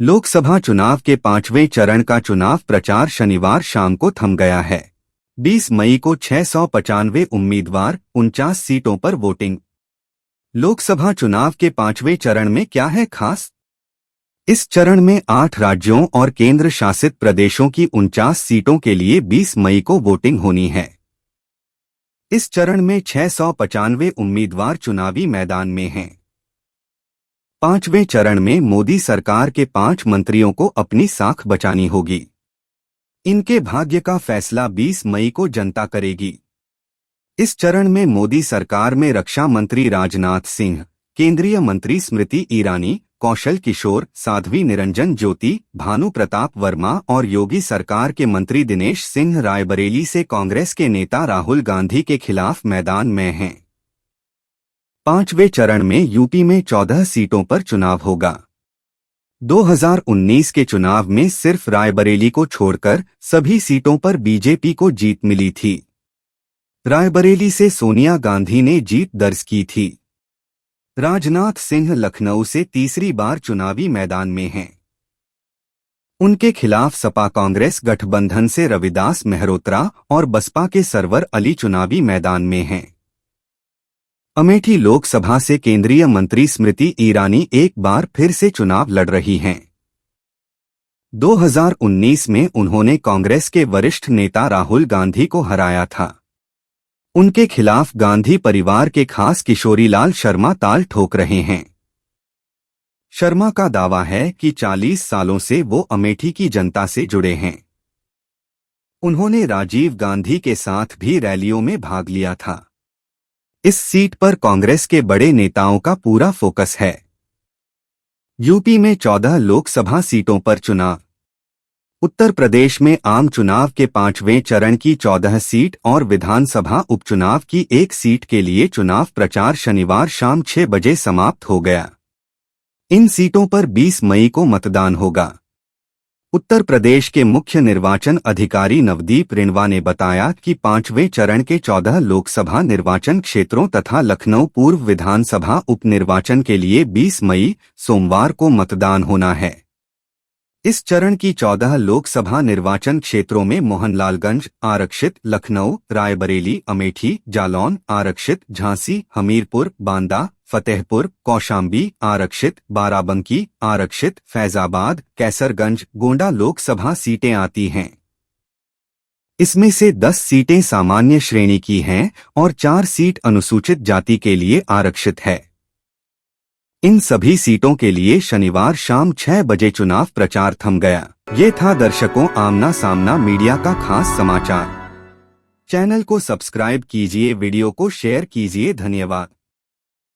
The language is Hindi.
लोकसभा चुनाव के 5वें चरण का चुनाव प्रचार शनिवार शाम को थम गया है। 20 मई को 695 उम्मीदवार 49 सीटों पर वोटिंग। लोकसभा चुनाव के 5वें चरण में क्या है खास? इस चरण में 8 राज्यों और केंद्र शासित प्रदेशों की 49 सीटों के लिए 20 मई को वोटिंग होनी है। इस चरण में 695 उम्मीदवार चुनावी मैदान में हैं। 5वें चरण में मोदी सरकार के 5 मंत्रियों को अपनी साख बचानी होगी। इनके भाग्य का फैसला 20 मई को जनता करेगी। इस चरण में मोदी सरकार में रक्षा मंत्री राजनाथ सिंह, केंद्रीय मंत्री स्मृति ईरानी, कौशल किशोर, साध्वी निरंजन ज्योति, भानु प्रताप वर्मा और योगी सरकार के मंत्री दिनेश सिंह रायबरेली से कांग्रेस के नेता राहुल गांधी के खिलाफ मैदान में हैं। 5वें चरण में यूपी में 14 सीटों पर चुनाव होगा। 2019 के चुनाव में सिर्फ रायबरेली को छोड़कर सभी सीटों पर बीजेपी को जीत मिली थी। रायबरेली से सोनिया गांधी ने जीत दर्ज की थी। राजनाथ सिंह लखनऊ से तीसरी बार चुनावी मैदान में हैं। उनके खिलाफ सपा कांग्रेस गठबंधन से रविदास मेहरोत्रा और बसपा के सरवर अली चुनावी मैदान में हैं। अमेठी लोकसभा से केंद्रीय मंत्री स्मृति ईरानी एक बार फिर से चुनाव लड़ रही हैं। 2019 में उन्होंने कांग्रेस के वरिष्ठ नेता राहुल गांधी को हराया था। उनके खिलाफ गांधी परिवार के खास किशोरीलाल शर्मा ताल ठोक रहे हैं। शर्मा का दावा है कि 40 सालों से वो अमेठी की जनता से जुड़े हैं। उन्होंने राजीव गांधी के साथ भी रैलियों में भाग लिया था। इस सीट पर कांग्रेस के बड़े नेताओं का पूरा फोकस है। यूपी में 14 लोकसभा सीटों पर चुनाव। उत्तर प्रदेश में आम चुनाव के 5वें चरण की 14 सीट और विधानसभा उपचुनाव की 1 सीट के लिए चुनाव प्रचार शनिवार शाम 6 बजे समाप्त हो गया। इन सीटों पर 20 मई को मतदान होगा। उत्तर प्रदेश के मुख्य निर्वाचन अधिकारी नवदीप रिणवा ने बताया कि 5वें चरण के 14 लोकसभा निर्वाचन क्षेत्रों तथा लखनऊ पूर्व विधानसभा उपनिर्वाचन के लिए 20 मई सोमवार को मतदान होना है। इस चरण की 14 लोकसभा निर्वाचन क्षेत्रों में मोहनलालगंज आरक्षित, लखनऊ, रायबरेली, अमेठी, जालौन आरक्षित, झांसी, हमीरपुर, बांदा, फतेहपुर, कौशाम्बी आरक्षित, बाराबंकी आरक्षित, फैजाबाद, कैसरगंज, गोंडा लोकसभा सीटें आती हैं। इसमें से 10 सीटें सामान्य श्रेणी की हैं और 4 सीट अनुसूचित जाति के लिए आरक्षित है। इन सभी सीटों के लिए शनिवार शाम 6 बजे चुनाव प्रचार थम गया। ये था दर्शकों आमना सामना मीडिया का खास समाचार। चैनल को सब्सक्राइब कीजिए, वीडियो को शेयर कीजिए। धन्यवाद।